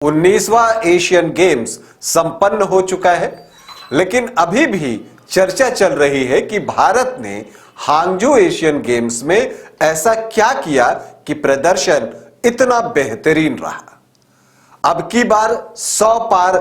19वां Asian games संपन्न हो चुका है, लेकिन अभी भी चर्चा चल रही है कि भारत ने हांगजू एशियन गेम्स में ऐसा क्या किया कि प्रदर्शन इतना बेहतरीन रहा। अब की बार 100 पार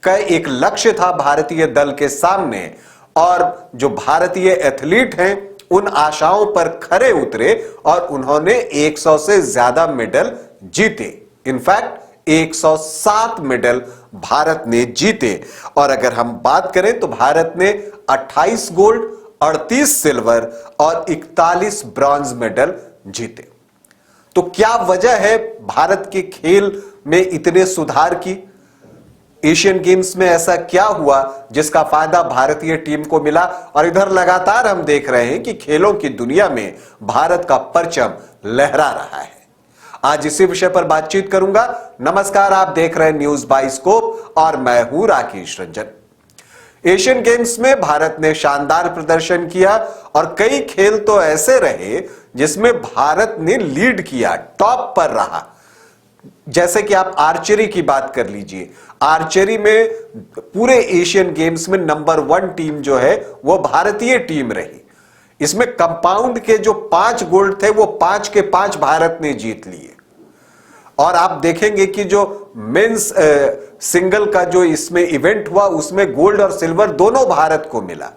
का एक लक्ष्य था भारतीय दल के सामने और जो भारतीय एथलीट हैं उन आशाओं पर खरे उतरे और उन्होंने 100 से ज्यादा मेडल जीते। इनफैक्ट 107 मेडल भारत ने जीते और अगर हम बात करें तो भारत ने 28 गोल्ड, 38 सिल्वर और 41 ब्रॉन्ज मेडल जीते। तो क्या वजह है भारत के खेल में इतने सुधार की? एशियन गेम्स में ऐसा क्या हुआ जिसका फायदा भारतीय टीम को मिला? और इधर लगातार हम देख रहे हैं कि खेलों की दुनिया में भारत का परचम लहरा रहा है। आज इसी विषय पर बातचीत करूंगा। नमस्कार, आप देख रहे हैं न्यूज बाइस्कोप और मैं हूं राकेश रंजन। एशियन गेम्स में भारत ने शानदार प्रदर्शन किया और कई खेल तो ऐसे रहे जिसमें भारत ने लीड किया, टॉप पर रहा। जैसे कि आप आर्चरी की बात कर लीजिए, आर्चरी में पूरे एशियन गेम्स में नंबर 1 टीम जो है वो भारतीय टीम रही। इसमें कंपाउंड के जो 5 गोल्ड थे वो 5 के 5 भारत ने जीत लिए। और आप देखेंगे कि जो मेंस सिंगल का जो इसमें इवेंट हुआ उसमें गोल्ड और सिल्वर दोनों भारत को मिला।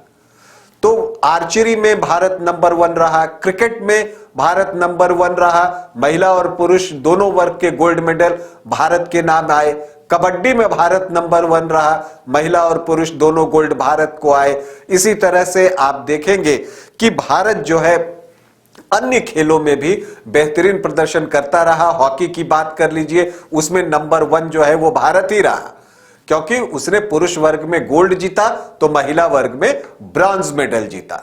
तो आर्चरी में भारत नंबर 1 रहा, क्रिकेट में भारत नंबर 1 रहा, महिला और पुरुष दोनों वर्ग के गोल्ड मेडल भारत के नाम आए। कबड्डी में भारत नंबर 1 रहा, महिला और पुरुष दोनों गोल्ड भारत को आए। इसी तरह से आप देखेंगे कि भारत जो है अन्य खेलों में भी बेहतरीन प्रदर्शन करता रहा। हॉकी की बात कर लीजिए, उसमें नंबर 1 जो है वो भारत ही रहा, क्योंकि उसने पुरुष वर्ग में गोल्ड जीता तो महिला वर्ग में ब्रॉन्ज मेडल जीता।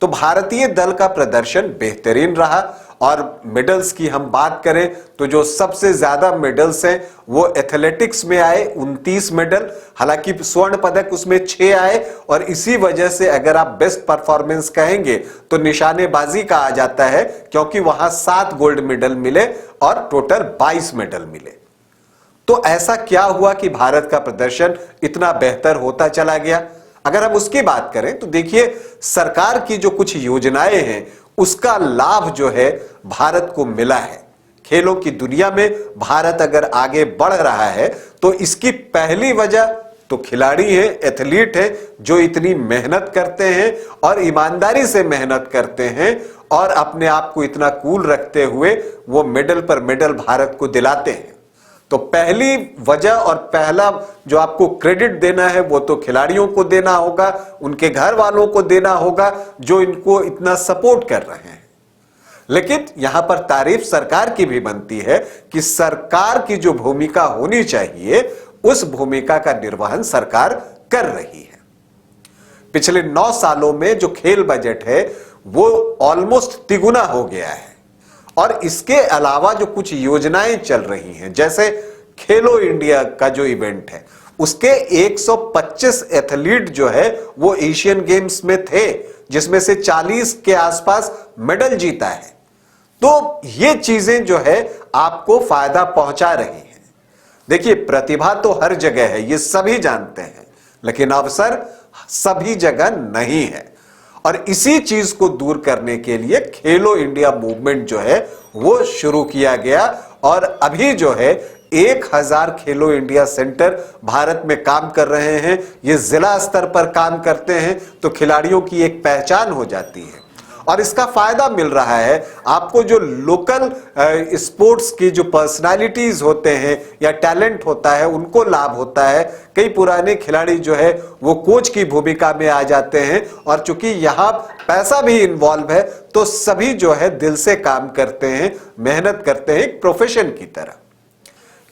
तो भारतीय दल का प्रदर्शन बेहतरीन रहा। और मेडल्स की हम बात करें तो जो सबसे ज्यादा मेडल्स हैं वो एथलेटिक्स में आए, 29 मेडल। हालांकि स्वर्ण पदक उसमें 6 आए और इसी वजह से अगर आप बेस्ट परफॉर्मेंस कहेंगे तो निशानेबाजी का आ जाता है, क्योंकि वहां 7 गोल्ड मेडल मिले और टोटल 22 मेडल मिले। तो ऐसा क्या हुआ कि भारत का प्रदर्शन इतना बेहतर होता चला गया? अगर हम उसकी बात करें तो देखिए, सरकार की जो कुछ योजनाएं हैं उसका लाभ जो है भारत को मिला है। खेलों की दुनिया में भारत अगर आगे बढ़ रहा है तो इसकी पहली वजह तो खिलाड़ी है, एथलीट है, जो इतनी मेहनत करते हैं और ईमानदारी से मेहनत करते हैं और अपने आप को इतना कूल रखते हुए वो मेडल पर मेडल भारत को दिलाते हैं। तो पहली वजह और पहला जो आपको क्रेडिट देना है वो तो खिलाड़ियों को देना होगा, उनके घर वालों को देना होगा जो इनको इतना सपोर्ट कर रहे हैं। लेकिन यहां पर तारीफ सरकार की भी बनती है कि सरकार की जो भूमिका होनी चाहिए उस भूमिका का निर्वहन सरकार कर रही है। पिछले 9 सालों में जो खेल बजट है वो ऑलमोस्ट तिगुना हो गया है। और इसके अलावा जो कुछ योजनाएं चल रही हैं, जैसे खेलो इंडिया का जो इवेंट है उसके 125 एथलीट जो है वो एशियन गेम्स में थे, जिसमें से 40 के आसपास मेडल जीता है। तो ये चीजें जो है आपको फायदा पहुंचा रही हैं। देखिए, प्रतिभा तो हर जगह है, ये सभी जानते हैं, लेकिन अवसर सभी जगह नहीं है। और इसी चीज को दूर करने के लिए खेलो इंडिया मूवमेंट जो है वो शुरू किया गया और अभी जो है 1000 खेलो इंडिया सेंटर भारत में काम कर रहे हैं। ये जिला स्तर पर काम करते हैं तो खिलाड़ियों की एक पहचान हो जाती है और इसका फायदा मिल रहा है आपको। जो लोकल स्पोर्ट्स की जो पर्सनालिटीज होते हैं या टैलेंट होता है उनको लाभ होता है। कई पुराने खिलाड़ी जो है वो कोच की भूमिका में आ जाते हैं और चूंकि यहां पैसा भी इन्वॉल्व है तो सभी जो है दिल से काम करते हैं, मेहनत करते हैं, एक प्रोफेशन की तरह।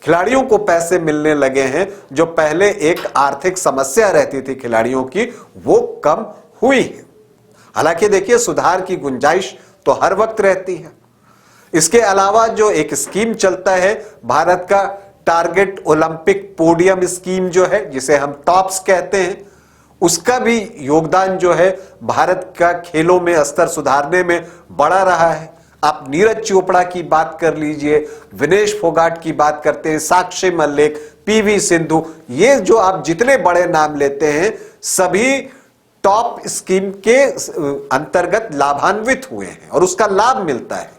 खिलाड़ियों को पैसे मिलने लगे हैं। जो पहले एक आर्थिक समस्या रहती थी खिलाड़ियों की, वो कम हुई है। हालांकि देखिए, सुधार की गुंजाइश तो हर वक्त रहती है। इसके अलावा जो एक स्कीम चलता है भारत का टारगेट ओलंपिक पोडियम स्कीम जो है, जिसे हम टॉप्स कहते हैं, उसका भी योगदान जो है भारत का खेलों में स्तर सुधारने में बड़ा रहा है। आप नीरज चोपड़ा की बात कर लीजिए, विनेश फोगाट की बात करते हैं, साक्षी मलिक, पीवी सिंधु, ये जो आप जितने बड़े नाम लेते हैं सभी टॉप स्कीम के अंतर्गत लाभान्वित हुए हैं और उसका लाभ मिलता है।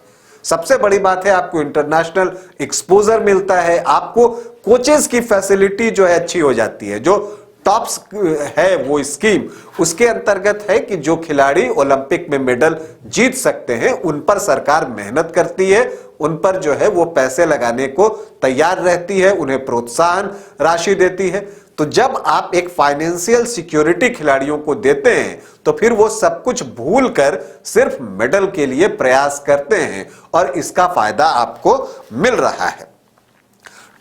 सबसे बड़ी बात है आपको इंटरनेशनल एक्सपोजर मिलता है, आपको कोचेस की फैसिलिटी जो है अच्छी हो जाती है। जो टॉप्स है वो स्कीम उसके अंतर्गत है कि जो खिलाड़ी ओलंपिक में मेडल जीत सकते हैं उन पर सरकार मेहनत करती है, उन पर जो है वो पैसे लगाने को तैयार रहती है, उन्हें प्रोत्साहन राशि देती है। तो जब आप एक फाइनेंशियल सिक्योरिटी खिलाड़ियों को देते हैं तो फिर वो सब कुछ भूलकर सिर्फ मेडल के लिए प्रयास करते हैं और इसका फायदा आपको मिल रहा है।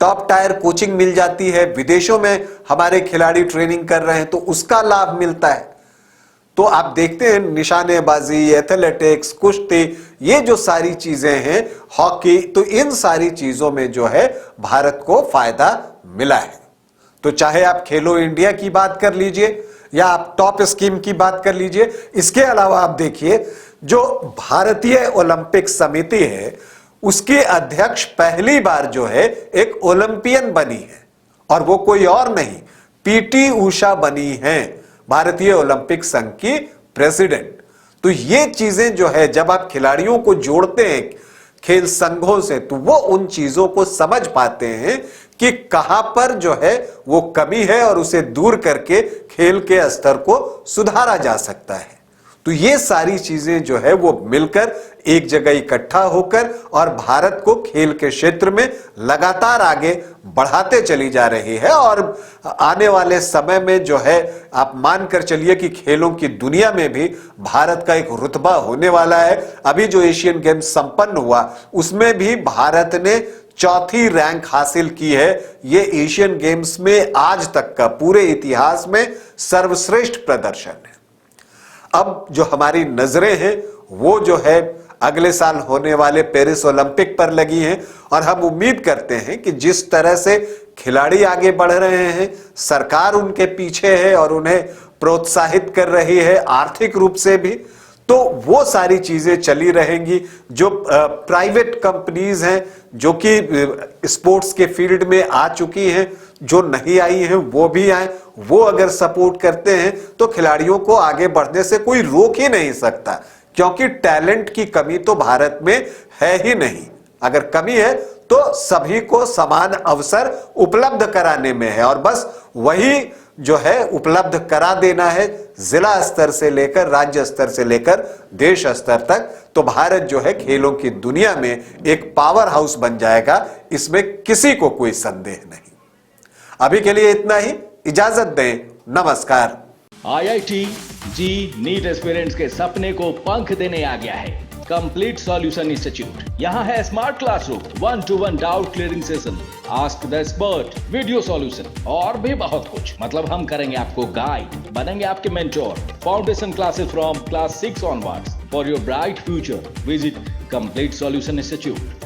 टॉप टायर कोचिंग मिल जाती है, विदेशों में हमारे खिलाड़ी ट्रेनिंग कर रहे हैं तो उसका लाभ मिलता है। तो आप देखते हैं निशानेबाजी, एथलेटिक्स, कुश्ती, ये जो सारी चीजें हैं, हॉकी, तो इन सारी चीजों में जो है भारत को फायदा मिला है। तो चाहे आप खेलो इंडिया की बात कर लीजिए या आप टॉप स्कीम की बात कर लीजिए, इसके अलावा आप देखिए जो भारतीय ओलंपिक समिति है उसकी अध्यक्ष पहली बार जो है एक ओलंपियन बनी है और वो कोई और नहीं पीटी उषा बनी है, भारतीय ओलंपिक संघ की प्रेसिडेंट। तो ये चीजें जो है जब आप खिलाड़ियों को जोड़ते हैं खेल संघों से तो वो उन चीजों को समझ पाते हैं कि कहां पर जो है वो कमी है और उसे दूर करके खेल के स्तर को सुधारा जा सकता है। तो ये सारी चीजें जो है वो मिलकर एक जगह इकट्ठा होकर और भारत को खेल के क्षेत्र में लगातार आगे बढ़ाते चली जा रही है और आने वाले समय में जो है आप मानकर चलिए कि खेलों की दुनिया में भी भारत का एक रुतबा होने वाला है। अभी जो एशियन गेम्स संपन्न हुआ उसमें भी भारत ने चौथी रैंक हासिल की है। ये एशियन गेम्स में आज तक का पूरे इतिहास में सर्वश्रेष्ठ प्रदर्शन है। अब जो हमारी नजरें हैं वो जो है अगले साल होने वाले पेरिस ओलंपिक पर लगी हैं और हम उम्मीद करते हैं कि जिस तरह से खिलाड़ी आगे बढ़ रहे हैं, सरकार उनके पीछे है और उन्हें प्रोत्साहित कर रही है आर्थिक रूप से भी, तो वो सारी चीजें चली रहेंगी। जो प्राइवेट कंपनीज हैं जो कि स्पोर्ट्स के फील्ड में आ चुकी हैं, जो नहीं आई हैं वो भी आए, वो अगर सपोर्ट करते हैं तो खिलाड़ियों को आगे बढ़ने से कोई रोक ही नहीं सकता, क्योंकि टैलेंट की कमी तो भारत में है ही नहीं। अगर कमी है तो सभी को समान अवसर उपलब्ध कराने में है और बस वही जो है उपलब्ध करा देना है जिला स्तर से लेकर राज्य स्तर से लेकर देश स्तर तक। तो भारत जो है खेलों की दुनिया में एक पावर हाउस बन जाएगा, इसमें किसी को कोई संदेह नहीं। अभी के लिए इतना ही, इजाजत दें, नमस्कार। IIT जी नीट एस्पिरेंट्स के सपने को पंख देने आ गया है कंप्लीट सॉल्यूशन इंस्टीट्यूट। यहाँ है smart classroom, 1-to-1 doubt clearing session, ask the expert, video solution और भी बहुत कुछ। मतलब हम करेंगे आपको गाइड, बनेंगे आपके mentor. Foundation classes from class 6 onwards for your bright future. Visit complete solution institute.